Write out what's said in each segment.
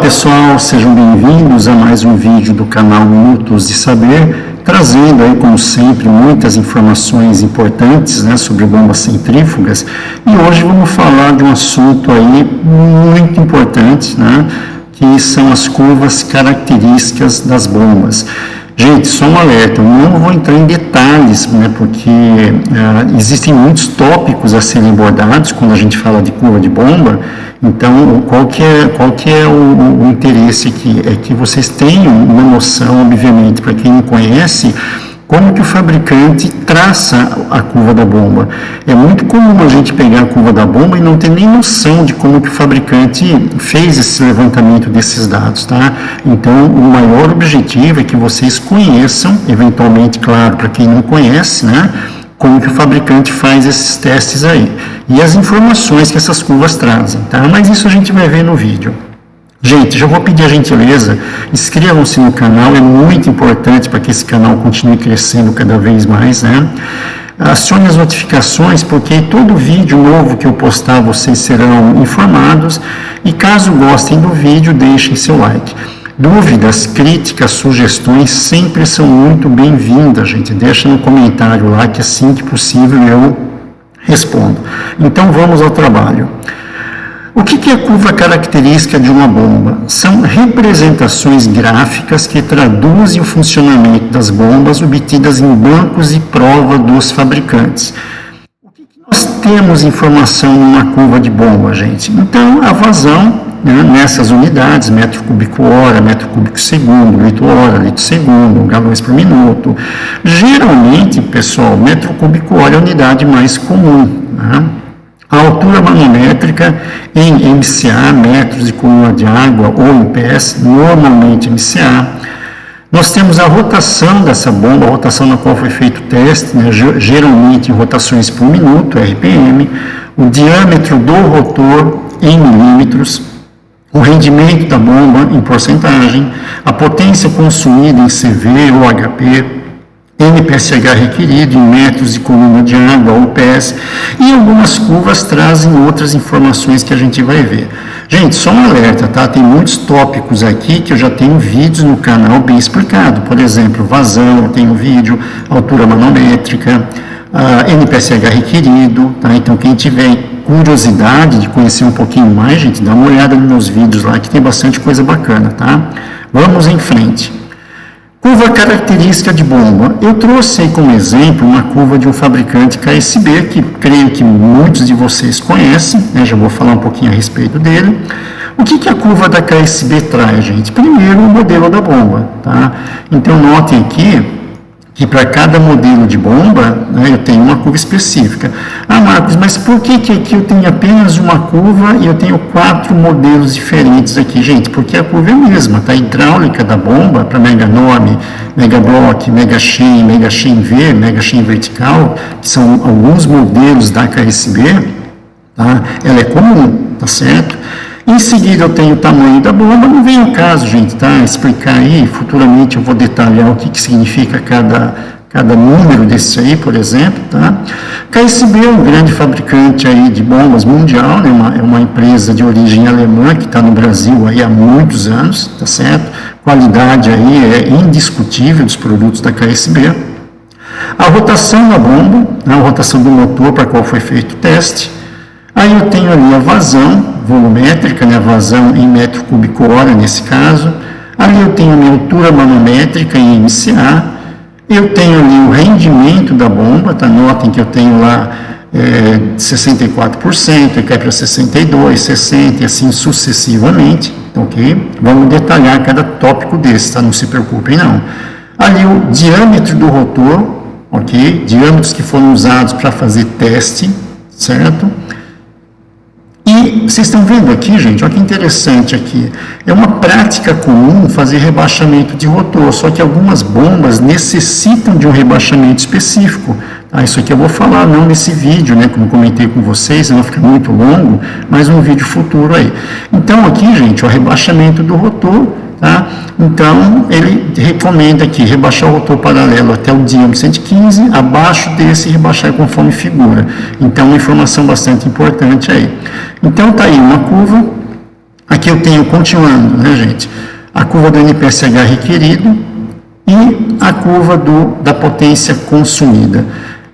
pessoal, sejam bem-vindos a mais um vídeo do canal Minutos de Saber, trazendo aí, como sempre, muitas informações importantes, né, sobre bombas centrífugas. E hoje vamos falar de um assunto aí muito importante, né, que são as curvas características das bombas. Gente, só um alerta, eu não vou entrar em detalhes, né, porque existem muitos tópicos a serem abordados quando a gente fala de curva de bomba. Então, qual que é o interesse aqui? É que vocês tenham uma noção, obviamente, para quem não conhece, como que o fabricante traça a curva da bomba. É muito comum a gente pegar a curva da bomba e não ter nem noção de como que o fabricante fez esse levantamento desses dados, tá? Então, o maior objetivo é que vocês conheçam, eventualmente, claro, para quem não conhece, né, como que o fabricante faz esses testes aí. E as informações que essas curvas trazem, tá? Mas isso a gente vai ver no vídeo. Gente, já vou pedir a gentileza, inscrevam-se no canal, é muito importante para que esse canal continue crescendo cada vez mais, né? Acione as notificações, porque todo vídeo novo que eu postar, vocês serão informados. E caso gostem do vídeo, deixem seu like. Dúvidas, críticas, sugestões sempre são muito bem-vindas, gente. Deixa no comentário lá que assim que possível eu respondo. Então vamos ao trabalho. O que é a curva característica de uma bomba? São representações gráficas que traduzem o funcionamento das bombas obtidas em bancos de prova dos fabricantes. O que nós temos informação numa curva de bomba, gente? Então, a vazão, né, nessas unidades, metro cúbico hora, metro cúbico segundo, litro hora, litro segundo, galões por minuto. Geralmente, pessoal, metro cúbico hora é a unidade mais comum, né? A altura manométrica em MCA, metros de coluna de água, ou em pés, normalmente MCA. Nós temos a rotação dessa bomba, a rotação na qual foi feito o teste, né, geralmente em rotações por minuto, RPM, o diâmetro do rotor em milímetros, o rendimento da bomba em porcentagem, a potência consumida em CV ou HP, NPSH requerido em metros de coluna de água ou pés, e algumas curvas trazem outras informações que a gente vai ver. Gente, só um alerta, tá? Tem muitos tópicos aqui que eu já tenho vídeos no canal bem explicado. Por exemplo, vazão, eu tenho vídeo, altura manométrica, NPSH requerido, tá? Então, quem tiver curiosidade de conhecer um pouquinho mais, gente, dá uma olhada nos meus vídeos lá que tem bastante coisa bacana, tá? Vamos em frente. Curva característica de bomba. Eu trouxe aí como exemplo uma curva de um fabricante KSB, que creio que muitos de vocês conhecem, né? Já vou falar um pouquinho a respeito dele. O que a curva da KSB traz, gente? Primeiro, o modelo da bomba, tá? Então, notem aqui que para cada modelo de bomba, né, eu tenho uma curva específica. Ah, Marcos, mas por que aqui eu tenho apenas uma curva e eu tenho 4 modelos diferentes aqui? Gente, porque a curva é a mesma, tá? A hidráulica da bomba, para Mega Norm, Mega Block, Mega Chain V, Mega Chain Vertical, que são alguns modelos da KSB, tá? Ela é comum, tá certo? Em seguida eu tenho o tamanho da bomba, não vem ao caso, gente, tá? Explicar aí, futuramente eu vou detalhar o que significa cada número desse aí, por exemplo, tá? KSB é um grande fabricante aí de bombas mundial, né? É uma empresa de origem alemã que está no Brasil aí há muitos anos, tá certo? Qualidade aí é indiscutível dos produtos da KSB. A rotação da bomba, né? A rotação do motor para qual foi feito o teste. Aí eu tenho ali a vazão volumétrica, né, a vazão em metro cúbico hora nesse caso. Ali eu tenho a minha altura manométrica em MCA. Eu tenho ali o rendimento da bomba, tá? Notem que eu tenho lá 64%, e cai para 62%, 60% e assim sucessivamente, ok? Vamos detalhar cada tópico desse, tá? Não se preocupem não. Ali o diâmetro do rotor, ok? Diâmetros que foram usados para fazer teste, certo? E vocês estão vendo aqui, gente, olha que interessante aqui. É uma prática comum fazer rebaixamento de rotor, só que algumas bombas necessitam de um rebaixamento específico. Tá? Isso aqui eu vou falar não nesse vídeo, né, como comentei com vocês, não fica muito longo, mas um vídeo futuro aí. Então aqui, gente, o rebaixamento do rotor, tá? Então ele recomenda aqui rebaixar o rotor paralelo até o diâmetro 115, abaixo desse rebaixar conforme figura. Então uma informação bastante importante aí. Então tá aí uma curva Aqui eu tenho, continuando, né, gente, a curva do NPSH requerido e a curva da potência consumida.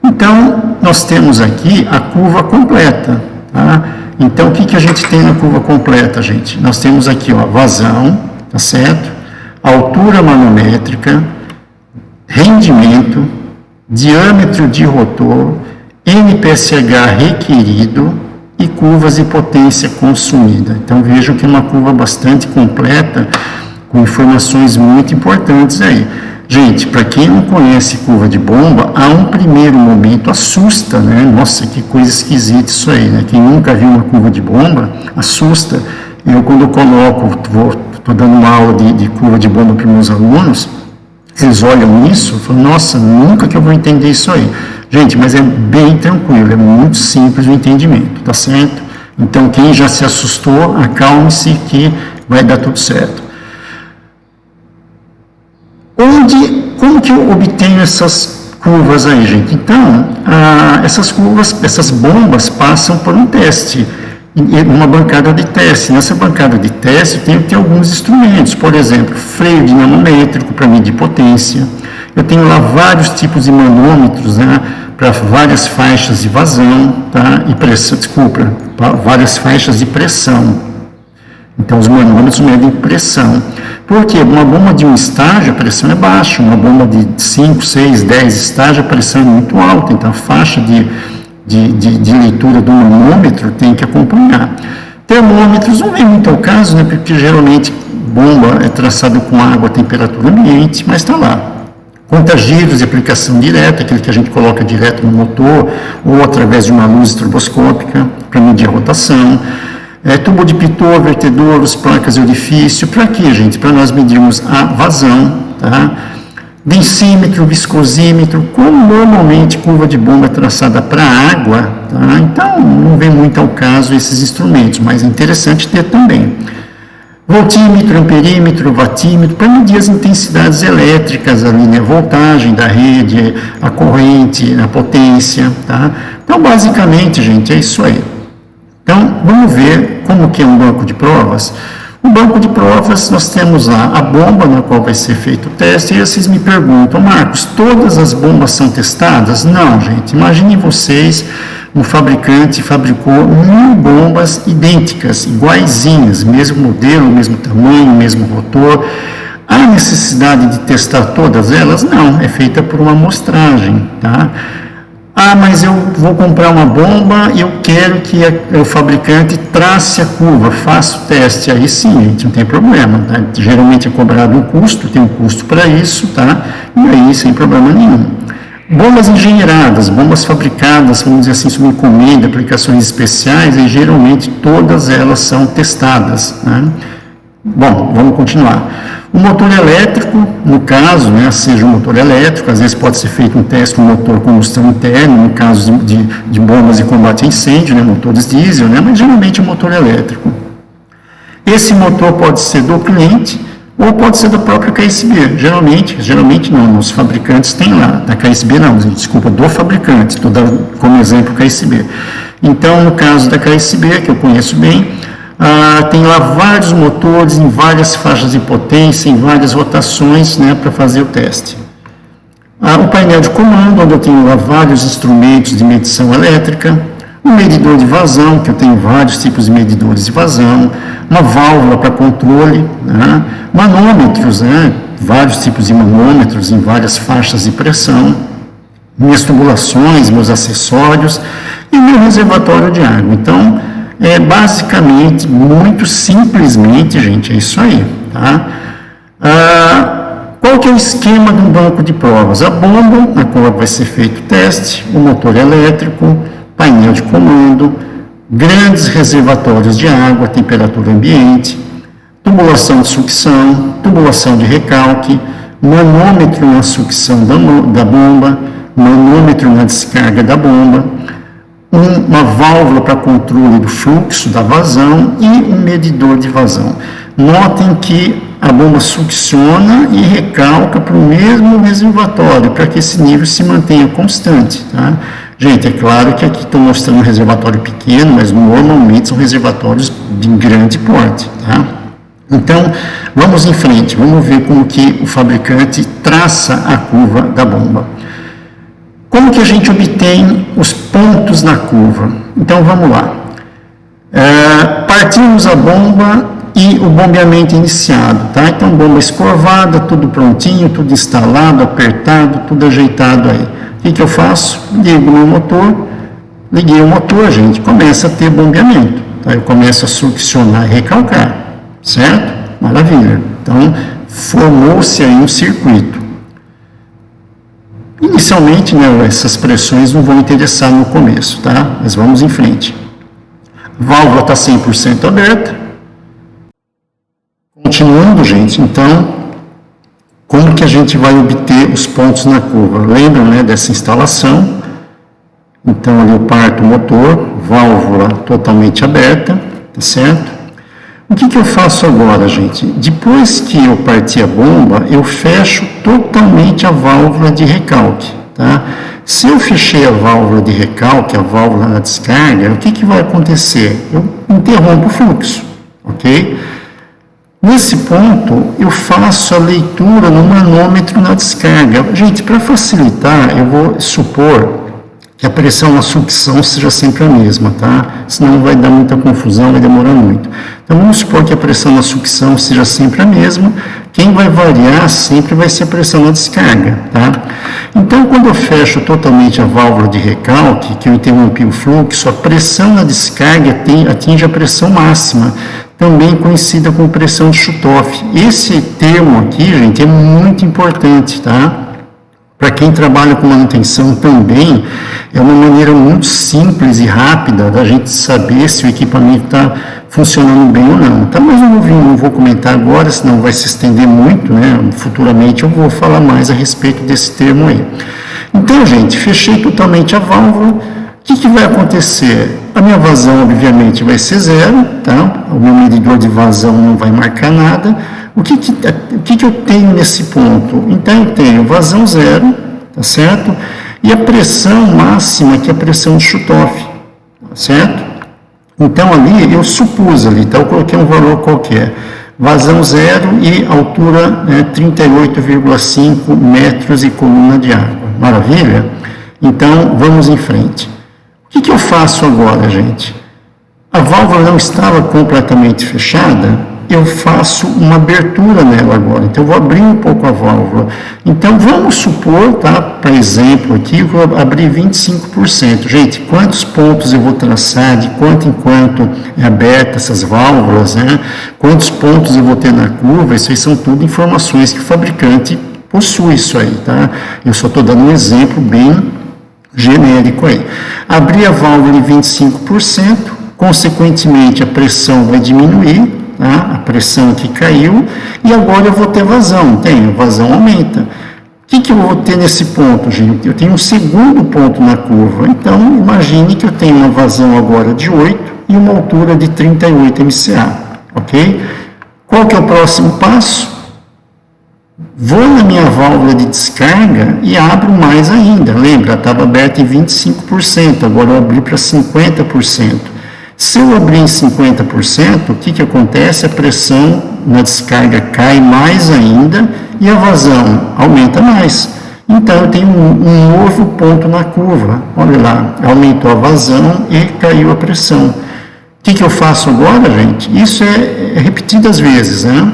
Então, nós temos aqui a curva completa, tá? Então, o que a gente tem na curva completa, gente? Nós temos aqui, ó, vazão, tá certo? Altura manométrica, rendimento, diâmetro de rotor, NPSH requerido e curvas de potência consumida. Então, vejam que é uma curva bastante completa, com informações muito importantes aí. Gente, para quem não conhece curva de bomba, a um primeiro momento assusta, né? Nossa, que coisa esquisita isso aí, né? Quem nunca viu uma curva de bomba, assusta. Eu, quando eu coloco, estou dando uma aula de curva de bomba para meus alunos, eles olham isso e falam, nossa, nunca que eu vou entender isso aí. Gente, mas é bem tranquilo, é muito simples o entendimento, tá certo? Então, quem já se assustou, acalme-se que vai dar tudo certo. Como que eu obtenho essas curvas aí, gente? Então, essas curvas, essas bombas passam por um teste, uma bancada de teste. Nessa bancada de teste, eu tenho que ter alguns instrumentos, por exemplo, freio dinamométrico para medir potência. Eu tenho lá vários tipos de manômetros, né, para várias faixas de vazão, tá? E pressão, desculpa, para várias faixas de pressão. Então, os manômetros medem pressão. Por quê? Uma bomba de 1 estágio, a pressão é baixa. Uma bomba de 5, 6, 10 estágios, a pressão é muito alta. Então, a faixa de leitura do manômetro tem que acompanhar. Termômetros não vem muito ao caso, né? Porque geralmente bomba é traçada com água, temperatura ambiente, mas está lá. Contagiros de aplicação direta, aquele que a gente coloca direto no motor, ou através de uma luz estroboscópica, para medir a rotação. Tubo de pitot, vertedouros, placas de orifício. Para quê, gente? Para nós medirmos a vazão, tá? Densímetro, viscosímetro, como normalmente curva de bomba é traçada para água, tá? Então não vem muito ao caso esses instrumentos, mas é interessante ter também. Voltímetro, amperímetro, watímetro, para medir as intensidades elétricas ali, né? Voltagem da rede, a corrente, a potência, tá? Então, basicamente, gente, é isso aí. Então, vamos ver como que é um banco de provas. No banco de provas, nós temos lá a bomba na qual vai ser feito o teste, e vocês me perguntam, Marcos, todas as bombas são testadas? Não, gente, imaginem vocês, um fabricante fabricou 1000 bombas idênticas, iguaizinhas, mesmo modelo, mesmo tamanho, mesmo rotor. Há necessidade de testar todas elas? Não, é feita por uma amostragem, tá? Ah, mas eu vou comprar uma bomba e eu quero que o fabricante trace a curva, faça o teste. Aí sim, gente, não tem problema, tá? Geralmente é cobrado um custo, tem um custo para isso, tá? E aí, sem problema nenhum. Bombas engenheiradas, bombas fabricadas, vamos dizer assim, sob encomenda, aplicações especiais, e geralmente todas elas são testadas, né? Bom, vamos continuar. O motor elétrico, no caso, né, seja um motor elétrico, às vezes pode ser feito um teste com motor combustão interna, no caso de bombas de combate a incêndio, né, motores diesel, né, mas geralmente é um motor elétrico. Esse motor pode ser do cliente ou pode ser da própria KSB. Geralmente não, os fabricantes têm lá, da KSB não, desculpa, do fabricante, estou dando como exemplo KSB. Então, no caso da KSB, que eu conheço bem, tem lá vários motores em várias faixas de potência, em várias rotações, né, para fazer o teste. O painel de comando, onde eu tenho lá vários instrumentos de medição elétrica, um medidor de vazão, que eu tenho vários tipos de medidores de vazão, uma válvula para controle, né, manômetros, né, vários tipos de manômetros em várias faixas de pressão, minhas tubulações, meus acessórios e meu reservatório de água. Então, basicamente, muito simplesmente, gente, é isso aí, tá? Qual que é o esquema de um banco de provas? A bomba, na qual vai ser feito o teste, o motor elétrico, painel de comando, grandes reservatórios de água, temperatura ambiente, tubulação de sucção, tubulação de recalque, manômetro na sucção da bomba, manômetro na descarga da bomba, uma válvula para controle do fluxo da vazão e um medidor de vazão. Notem que a bomba succiona e recalca para o mesmo reservatório, para que esse nível se mantenha constante, tá? Gente, é claro que aqui estou mostrando um reservatório pequeno, mas normalmente são reservatórios de grande porte, tá? Então, vamos em frente, vamos ver como que o fabricante traça a curva da bomba. Como que a gente obtém os pontos na curva? Então, vamos lá. Partimos a bomba e o bombeamento iniciado, tá? Então, bomba escorvada, tudo prontinho, tudo instalado, apertado, tudo ajeitado aí. O que eu faço? Ligo meu motor, liguei o motor, gente, começa a ter bombeamento, tá? Eu começo a succionar e recalcar, certo? Maravilha. Então, formou-se aí um circuito. Inicialmente, né, essas pressões não vão interessar no começo, tá? Mas vamos em frente. A válvula está 100% aberta. Continuando, gente, então, como que a gente vai obter os pontos na curva? Lembram, né, dessa instalação? Então, ali eu parto o motor, válvula totalmente aberta, tá certo? O que eu faço agora, gente? Depois que eu partir a bomba, eu fecho totalmente a válvula de recalque, tá? Se eu fechei a válvula de recalque, a válvula na descarga, o que vai acontecer? Eu interrompo o fluxo, ok? Nesse ponto, eu faço a leitura no manômetro na descarga. Gente, para facilitar, eu vou supor que a pressão na sucção seja sempre a mesma, tá? Senão vai dar muita confusão, vai demorar muito. Então, vamos supor que a pressão na sucção seja sempre a mesma. Quem vai variar sempre vai ser a pressão na descarga, tá? Então, quando eu fecho totalmente a válvula de recalque, que eu interrompi o fluxo, a pressão na descarga atinge a pressão máxima, também conhecida como pressão de Chutoff. Esse termo aqui, gente, é muito importante, tá? Para quem trabalha com manutenção também, é uma maneira muito simples e rápida da gente saber se o equipamento está funcionando bem ou não. Tá? Mas eu não vou comentar agora, senão vai se estender muito, né? Futuramente eu vou falar mais a respeito desse termo aí. Então, gente, fechei totalmente a válvula. O que vai acontecer? A minha vazão, obviamente, vai ser zero, tá? O meu medidor de vazão não vai marcar nada. O que eu tenho nesse ponto? Então, eu tenho vazão zero, tá certo? E a pressão máxima, que é a pressão de Chutoff, tá certo? Então, ali, eu supus ali, tá? Eu coloquei um valor qualquer. Vazão zero e altura 38,5 metros e coluna de água. Maravilha? Então, vamos em frente. O que eu faço agora, gente? A válvula não estava completamente fechada, eu faço uma abertura nela agora. Então, eu vou abrir um pouco a válvula. Então, vamos supor, tá? Para exemplo aqui, eu vou abrir 25%. Gente, quantos pontos eu vou traçar, de quanto em quanto é aberta essas válvulas, né? Quantos pontos eu vou ter na curva, isso aí são tudo informações que o fabricante possui isso aí, tá? Eu só estou dando um exemplo bem genérico aí. Abri a válvula em 25%, consequentemente a pressão vai diminuir, tá? A pressão aqui caiu, e agora eu vou ter vazão, a vazão aumenta. O que eu vou ter nesse ponto, gente? Eu tenho um segundo ponto na curva, então imagine que eu tenho uma vazão agora de 8 e uma altura de 38 MCA, ok? Qual que é o próximo passo? Vou na minha válvula de descarga e abro mais ainda. Lembra, estava aberta em 25%, agora eu abri para 50%. Se eu abrir em 50%, o que acontece? A pressão na descarga cai mais ainda e a vazão aumenta mais. Então, eu tenho um novo ponto na curva. Olha lá, aumentou a vazão e caiu a pressão. O que eu faço agora, gente? Isso é repetidas vezes, né?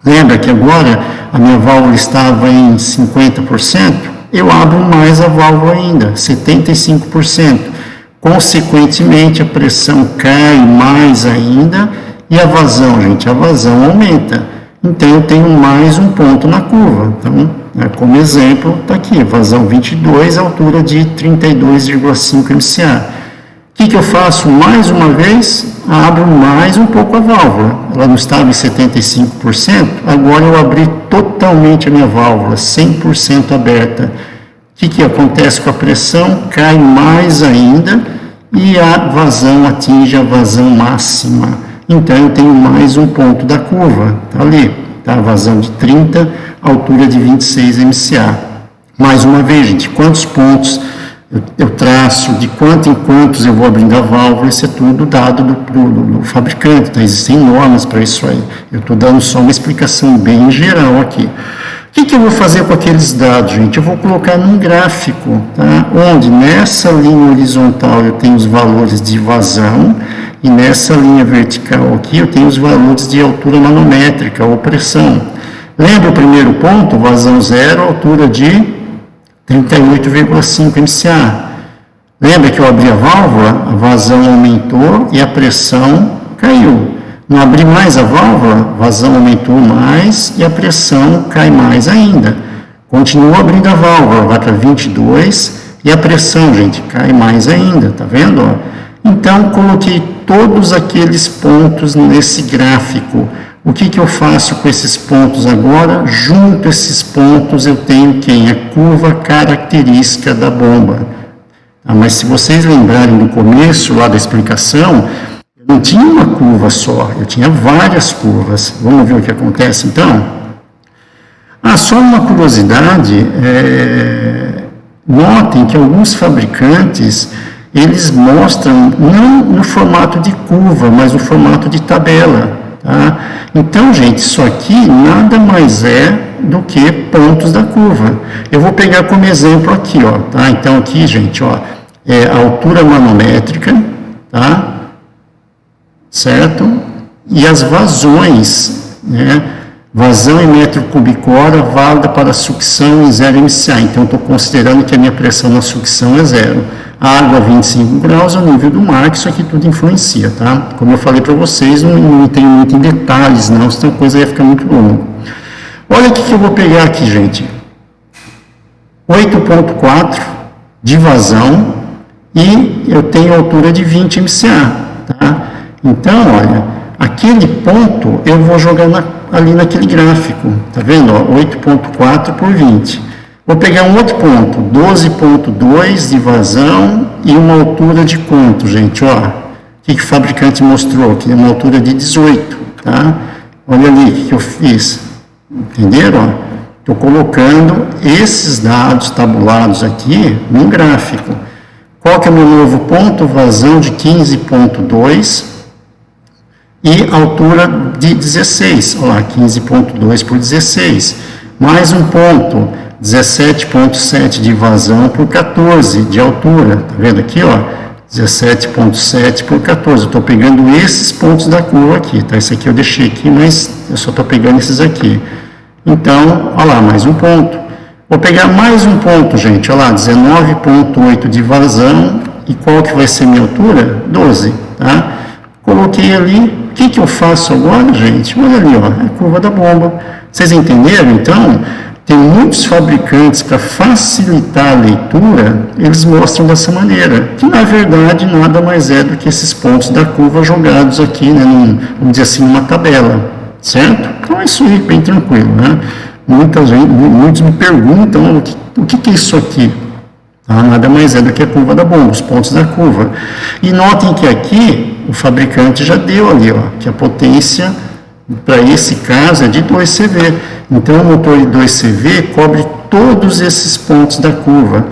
Lembra que agora a minha válvula estava em 50%? Eu abro mais a válvula ainda, 75%. Consequentemente, a pressão cai mais ainda e a vazão, gente, a vazão aumenta. Então, eu tenho mais um ponto na curva. Então, como exemplo, está aqui, vazão 22, altura de 32,5 MCA. O que eu faço? Mais uma vez, abro mais um pouco a válvula. Ela não estava em 75%, agora eu abri totalmente a minha válvula, 100% aberta. O que acontece com a pressão? Cai mais ainda e a vazão atinge a vazão máxima. Então, eu tenho mais um ponto da curva, tá ali, tá? Vazão de 30, altura de 26 MCA. Mais uma vez, gente, quantos pontos eu traço de quanto em quantos eu vou abrindo a válvula, isso é tudo dado do fabricante, tá? Existem normas para isso aí. Eu estou dando só uma explicação bem geral aqui. O que eu vou fazer com aqueles dados, gente? Eu vou colocar num gráfico, tá? Onde nessa linha horizontal eu tenho os valores de vazão e nessa linha vertical aqui eu tenho os valores de altura manométrica ou pressão. Lembra o primeiro ponto? Vazão zero, altura de 38,5 MCA. Lembra que eu abri a válvula, a vazão aumentou e a pressão caiu. Não abri mais a válvula, a vazão aumentou mais e a pressão cai mais ainda. Continuo abrindo a válvula, vai para 22 e a pressão, gente, cai mais ainda, tá vendo? Então, coloquei todos aqueles pontos nesse gráfico. O que eu faço com esses pontos agora? Junto a esses pontos eu tenho quem? A curva característica da bomba. Mas se vocês lembrarem do começo lá da explicação, eu não tinha uma curva só, eu tinha várias curvas. Vamos ver o que acontece então? Só uma curiosidade, notem que alguns fabricantes, eles mostram não no formato de curva, mas no formato de tabela. Tá? Então, gente, isso aqui nada mais é do que pontos da curva. Eu vou pegar como exemplo aqui, ó, tá? Então, aqui, gente, ó, é a altura manométrica, tá? Certo? E as vazões, né? Vazão em metro cúbico hora válida para sucção em 0 MCA. Então, estou considerando que a minha pressão na sucção é 0. A água a 25 graus é o nível do mar, que isso aqui tudo influencia, tá? Como eu falei para vocês, não tem muito em detalhes, não, senão a coisa ia ficar muito longa. Olha o que eu vou pegar aqui, gente. 8,4 de vazão e eu tenho altura de 20 MCA, tá? Então, olha, aquele ponto eu vou jogar ali naquele gráfico, tá vendo? 8,4 por 20. Vou pegar um outro ponto, 12,2 de vazão e uma altura de quanto, gente? Ó, o que o fabricante mostrou? Que é uma altura de 18, tá? Olha ali o que eu fiz. Entenderam? Estou colocando esses dados tabulados aqui no gráfico. Qual que é o meu novo ponto? Vazão de 15,2 e altura de 16. Olha lá, 15,2 por 16. Mais um ponto. 17,7 de vazão por 14 de altura, tá vendo aqui, ó, 17,7 por 14, eu estou pegando esses pontos da curva aqui, tá, esse aqui eu deixei aqui, mas eu só estou pegando esses aqui, então, olha lá, mais um ponto, vou pegar mais um ponto, gente, olha lá, 19,8 de vazão, e qual que vai ser minha altura? 12, tá, coloquei ali, o que eu faço agora, gente? Olha ali, ó, é a curva da bomba, vocês entenderam, então? Tem muitos fabricantes, para facilitar a leitura, eles mostram dessa maneira, que na verdade nada mais é do que esses pontos da curva jogados aqui, né, vamos dizer assim, numa tabela, certo? Então é isso aí, bem tranquilo, né? Muitos me perguntam, o que é isso aqui? Nada mais é do que a curva da bomba, os pontos da curva. E notem que aqui, o fabricante já deu ali, ó, que a potência para esse caso é de 2 CV. Então, o motor de 2 CV cobre todos esses pontos da curva.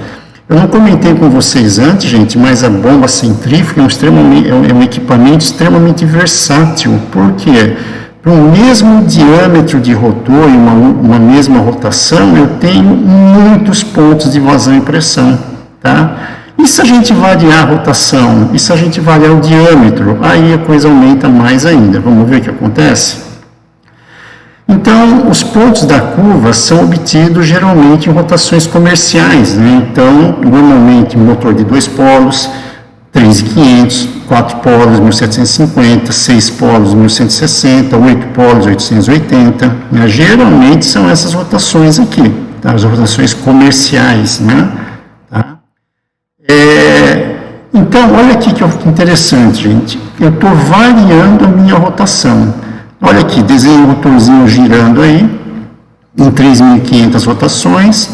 Eu não comentei com vocês antes, gente, mas a bomba centrífuga é um equipamento extremamente versátil. Por quê? Para o mesmo diâmetro de rotor e uma mesma rotação, eu tenho muitos pontos de vazão e pressão, tá? E se a gente variar a rotação? E se a gente variar o diâmetro? Aí a coisa aumenta mais ainda. Vamos ver o que acontece? Então, os pontos da curva são obtidos geralmente em rotações comerciais, né? Então, normalmente, motor de 2 polos, 3.500, 4 polos, 1.750, 6 polos, 1.160, 8 polos, 880, né? Geralmente são essas rotações aqui, tá? As rotações comerciais, né? Tá? Então, olha aqui que interessante, gente. Eu estou variando a minha rotação. Olha aqui, desenho o motorzinho girando aí, em 3.500 rotações,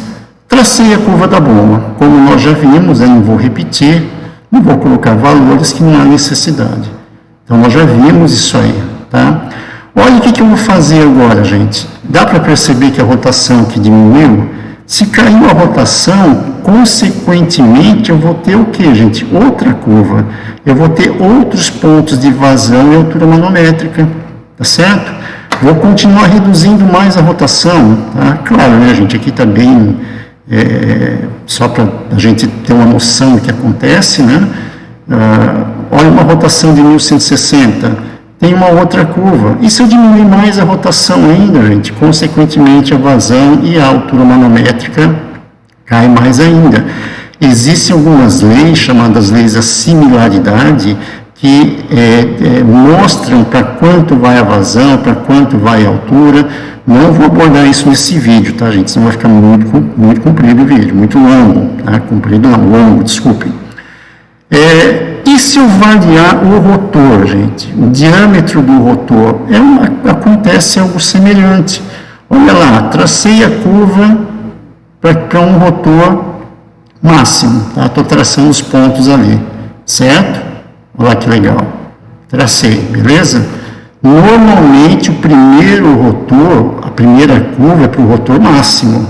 tracei a curva da bomba. Como nós já vimos, eu não vou repetir, não vou colocar valores que não há necessidade. Então, nós já vimos isso aí, tá? Olha o que eu vou fazer agora, gente. Dá para perceber que a rotação aqui diminuiu? Se caiu a rotação, consequentemente, eu vou ter o que, gente? Outra curva. Eu vou ter outros pontos de vazão e altura manométrica, tá certo? Vou continuar reduzindo mais a rotação, tá? Claro, né, gente? Aqui está bem, só para a gente ter uma noção do que acontece, né? Olha uma rotação de 1160, tem uma outra curva. E se eu diminuir mais a rotação ainda, gente? Consequentemente, a vazão e a altura manométrica cai mais ainda. Existem algumas leis, chamadas leis da similaridade, que mostram para quanto vai a vazão, para quanto vai a altura. Não vou abordar isso nesse vídeo, tá, gente? Senão vai ficar muito comprido o vídeo, muito longo, tá? Comprido não, longo, desculpem. E se eu variar o rotor, gente? O diâmetro do rotor, acontece algo semelhante. Olha lá, tracei a curva para um rotor máximo, tá? Estou traçando os pontos ali, certo? Olha lá que legal. Tracei, beleza? Normalmente, o primeiro rotor, a primeira curva é para o rotor máximo.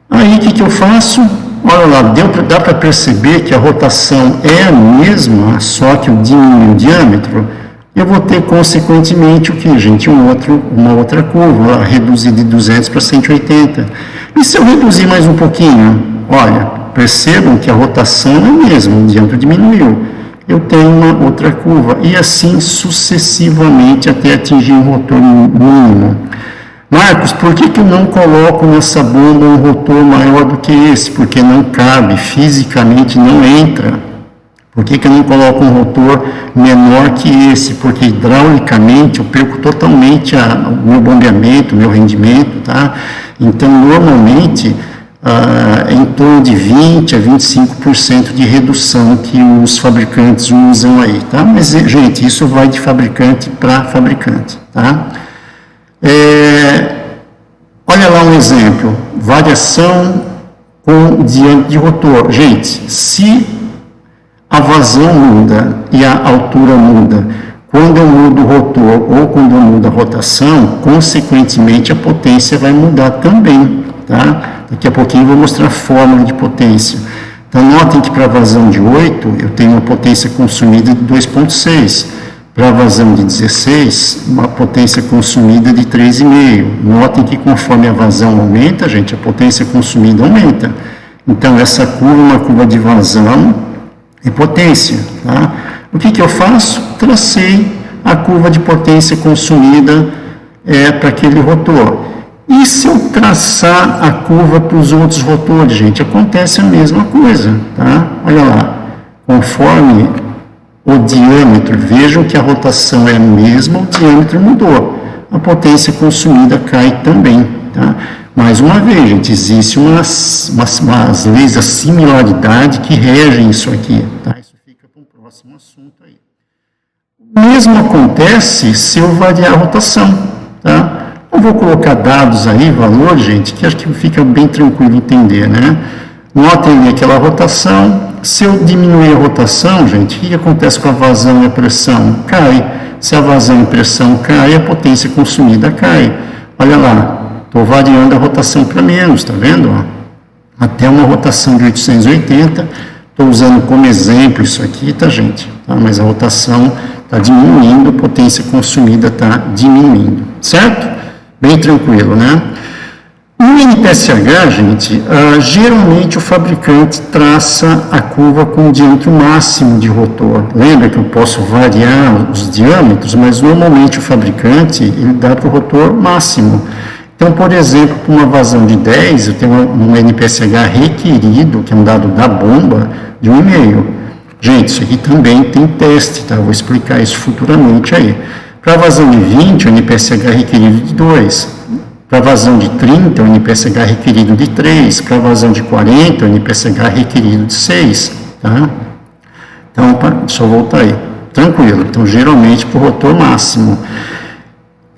Aí, o que eu faço? Olha lá, dá para perceber que a rotação é a mesma, só que eu diminui o diâmetro. Eu vou ter, consequentemente, o que, gente? Uma outra curva, reduzir de 200 para 180. E se eu reduzir mais um pouquinho? Olha, percebam que a rotação é a mesma, o diâmetro diminuiu. Eu tenho uma outra curva, e assim sucessivamente até atingir um rotor mínimo. Marcos, por que eu não coloco nessa bomba um rotor maior do que esse? Porque não cabe, fisicamente não entra. Por que eu não coloco um rotor menor que esse? Porque hidraulicamente eu perco totalmente o meu bombeamento, o meu rendimento, tá? Então, normalmente, em torno de 20% a 25% de redução que os fabricantes usam aí, tá? Mas, gente, isso vai de fabricante para fabricante, tá? Olha lá um exemplo, variação com diâmetro de rotor. Gente, se a vazão muda e a altura muda, quando eu mudo o rotor ou quando eu mudo a rotação, consequentemente a potência vai mudar também, tá? Daqui a pouquinho eu vou mostrar a fórmula de potência. Então, notem que para a vazão de 8, eu tenho uma potência consumida de 2,6. Para a vazão de 16, uma potência consumida de 3,5. Notem que conforme a vazão aumenta, gente, a potência consumida aumenta. Então, essa curva é uma curva de vazão e potência, tá? O que eu faço? Tracei a curva de potência consumida para aquele rotor. E se eu traçar a curva para os outros rotores, gente, acontece a mesma coisa, tá? Olha lá, conforme o diâmetro, vejam que a rotação é a mesma, o diâmetro mudou. A potência consumida cai também, tá? Mais uma vez, gente, existem umas leis da similaridade que regem isso aqui, tá? Isso fica para um próximo assunto aí. O mesmo acontece se eu variar a rotação, tá? Eu vou colocar dados aí, valor, gente, que acho que fica bem tranquilo entender, né? Notem aquela rotação. Se eu diminuir a rotação, gente, o que acontece com a vazão e a pressão? Cai. Se a vazão e a pressão cai, a potência consumida cai. Olha lá, estou variando a rotação para menos, tá vendo? Até uma rotação de 880. Estou usando como exemplo isso aqui, tá, gente? Tá? Mas a rotação está diminuindo, a potência consumida está diminuindo, certo? Bem tranquilo, né? No NPSH, gente, geralmente o fabricante traça a curva com o diâmetro máximo de rotor. Lembra que eu posso variar os diâmetros, mas normalmente o fabricante ele dá para o rotor máximo. Então, por exemplo, para uma vazão de 10, eu tenho um NPSH requerido, que é um dado da bomba, de 1,5. Gente, isso aqui também tem teste, tá? Eu vou explicar isso futuramente aí. Para a vazão de 20, o NPSH requerido de 2. Para a vazão de 30, o NPSH requerido de 3. Para a vazão de 40, o NPSH requerido de 6. Tá? Então, deixa eu voltar aí. Tranquilo. Então, geralmente, para o rotor máximo.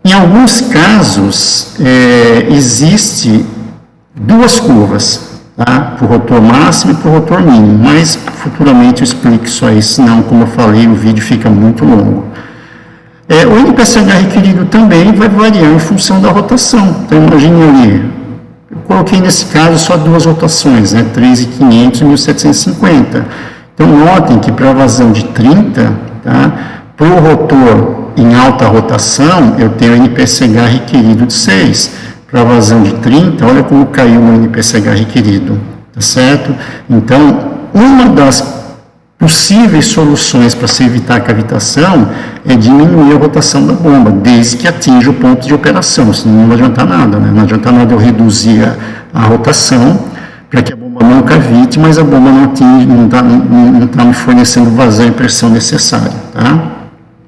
Em alguns casos, existe duas curvas, tá? Para o rotor máximo e para o rotor mínimo. Mas, futuramente, eu explico isso aí, senão, como eu falei, o vídeo fica muito longo. O NPSH requerido também vai variar em função da rotação. Então, imagine ali, coloquei nesse caso só duas rotações, né, 3.500 e 1.750. Então, notem que para a vazão de 30, tá, para o rotor em alta rotação, eu tenho o NPSH requerido de 6. Para a vazão de 30, olha como caiu o NPSH requerido, tá certo? Então, uma das possíveis soluções para se evitar a cavitação é diminuir a rotação da bomba, desde que atinja o ponto de operação, senão não vai adiantar nada, né? Não adianta nada eu reduzir a rotação para que a bomba não cavite, mas a bomba não está me fornecendo vazão e pressão necessária, tá?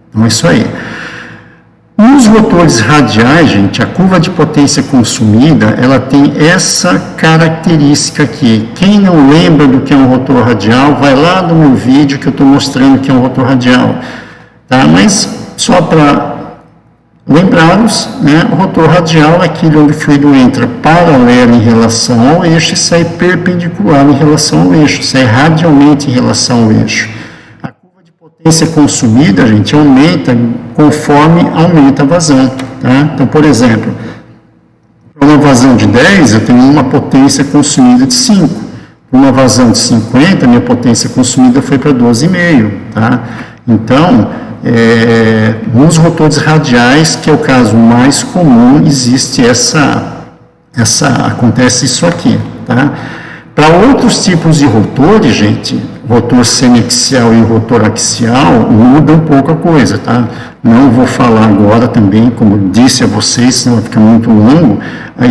Então é isso aí. Nos rotores radiais, gente, a curva de potência consumida, ela tem essa característica aqui. Quem não lembra do que é um rotor radial, vai lá no meu vídeo que eu estou mostrando que é um rotor radial. Tá? Mas, só para lembrá-los, né, o rotor radial é aquele onde o fluido entra paralelo em relação ao eixo e sai perpendicular em relação ao eixo, sai radialmente em relação ao eixo. A potência consumida, gente, aumenta conforme aumenta a vazão, tá? Então, por exemplo, para uma vazão de 10, eu tenho uma potência consumida de 5. Para uma vazão de 50, minha potência consumida foi para 12,5, tá? Então, nos rotores radiais, que é o caso mais comum, existe acontece isso aqui, tá? Para outros tipos de rotores, gente, o rotor semiaxial e o rotor axial, muda um pouco a coisa, tá? Não vou falar agora também, como disse a vocês, senão vai ficar muito longo,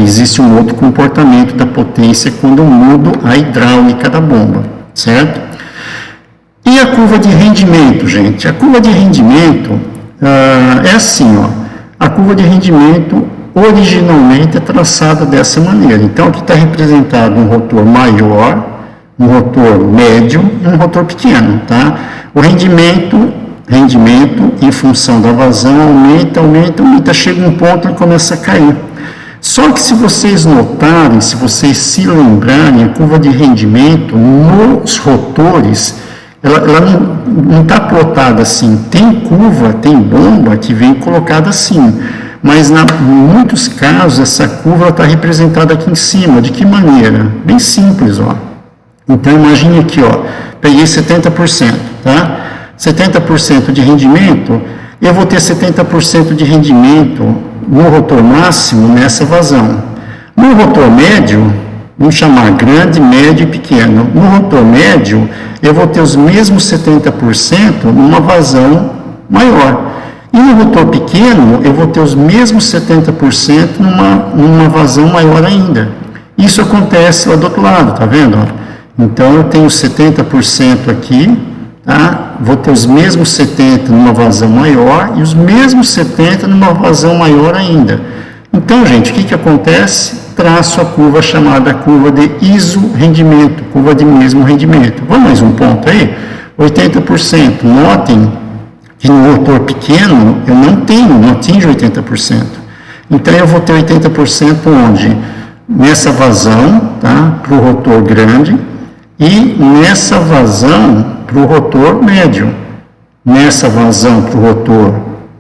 existe um outro comportamento da potência quando eu mudo a hidráulica da bomba, certo? E a curva de rendimento, gente? A curva de rendimento é assim, ó, a curva de rendimento originalmente é traçada dessa maneira. Então, aqui está representado um rotor maior, um rotor médio e um rotor pequeno, tá? O rendimento, em função da vazão, aumenta, chega um ponto e começa a cair. Só que se vocês notarem, se vocês se lembrarem, a curva de rendimento nos rotores, ela não está plotada assim. Tem curva, tem bomba que vem colocada assim. Mas, em muitos casos, essa curva está representada aqui em cima. De que maneira? Bem simples, ó. Então, imagine aqui, ó, peguei 70%, tá? 70% de rendimento, eu vou ter 70% de rendimento no rotor máximo nessa vazão. No rotor médio, vamos chamar grande, médio e pequeno. No rotor médio, eu vou ter os mesmos 70% numa vazão maior. E no rotor pequeno, eu vou ter os mesmos 70% numa vazão maior ainda. Isso acontece lá do outro lado, tá vendo? Então, eu tenho 70% aqui, tá? Vou ter os mesmos 70% numa vazão maior e os mesmos 70% numa vazão maior ainda. Então, gente, o que acontece? Traço a curva chamada curva de iso-rendimento, curva de mesmo rendimento. Vamos mais um ponto aí? 80%. Notem que no rotor pequeno eu não atinjo 80%. Então eu vou ter 80% onde? Nessa vazão, tá? Para o rotor grande e nessa vazão para o rotor médio. Nessa vazão para o rotor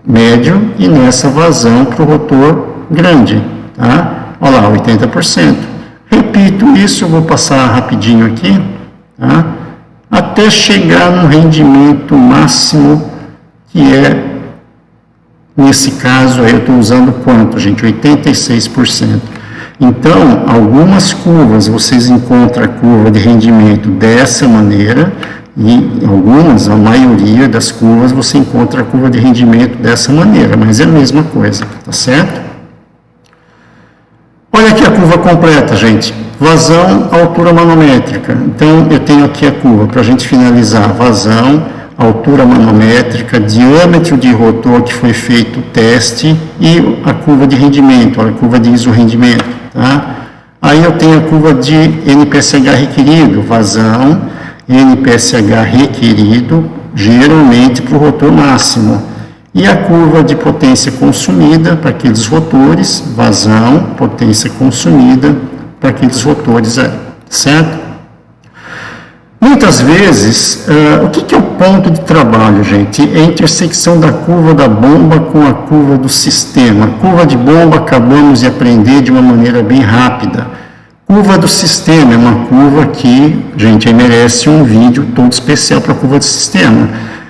médio e nessa vazão para o rotor grande, tá? Olha lá, 80%. Repito isso, eu vou passar rapidinho aqui, tá? Até chegar no rendimento máximo, que é, nesse caso, aí eu estou usando quanto, gente? 86%. Então, algumas curvas, vocês encontram a curva de rendimento dessa maneira, e algumas, a maioria das curvas, você encontra a curva de rendimento dessa maneira, mas é a mesma coisa, tá certo? Olha aqui a curva completa, gente. Vazão, altura manométrica. Então, eu tenho aqui a curva, para a gente finalizar, vazão, altura manométrica, diâmetro de rotor que foi feito o teste e a curva de rendimento, a curva de isorrendimento, tá? Aí eu tenho a curva de NPSH requerido, vazão, NPSH requerido, geralmente para o rotor máximo. E a curva de potência consumida para aqueles rotores, vazão, potência consumida para aqueles rotores, certo? Muitas vezes, o que é o ponto de trabalho, gente? É a intersecção da curva da bomba com a curva do sistema. A curva de bomba acabamos de aprender de uma maneira bem rápida. Curva do sistema é uma curva que, gente, aí merece um vídeo todo especial para a curva do sistema.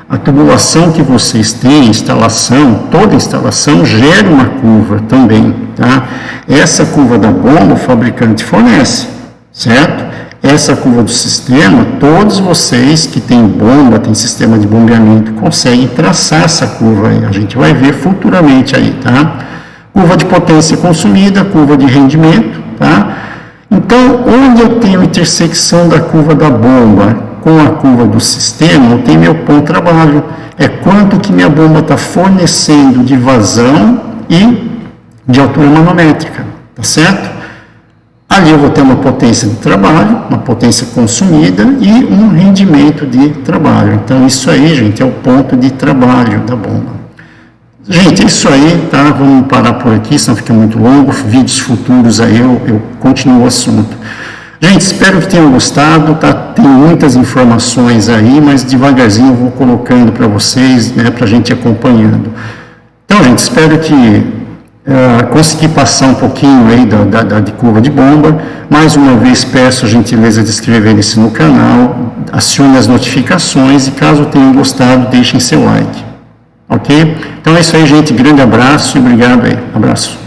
A tubulação que vocês têm, instalação, toda instalação gera uma curva também, tá? Essa curva da bomba o fabricante fornece, certo? Essa curva do sistema, todos vocês que têm bomba, têm sistema de bombeamento, conseguem traçar essa curva aí. A gente vai ver futuramente aí, tá? Curva de potência consumida, curva de rendimento, tá? Então, onde eu tenho intersecção da curva da bomba com a curva do sistema, eu tenho meu ponto de trabalho. É quanto que minha bomba está fornecendo de vazão e de altura manométrica, tá certo? Ali eu vou ter uma potência de trabalho, uma potência consumida e um rendimento de trabalho. Então, isso aí, gente, é o ponto de trabalho da bomba. Gente, é isso aí, tá? Vamos parar por aqui, senão fica muito longo. Vídeos futuros aí eu continuo o assunto. Gente, espero que tenham gostado, tá? Tem muitas informações aí, mas devagarzinho eu vou colocando para vocês, né, para a gente ir acompanhando. Então, gente, espero que consegui passar um pouquinho aí de curva de bomba. Mais uma vez peço a gentileza de inscreverem-se no canal, acione as notificações e caso tenham gostado, deixem seu like. Ok? Então é isso aí, gente. Grande abraço e obrigado aí. Abraço.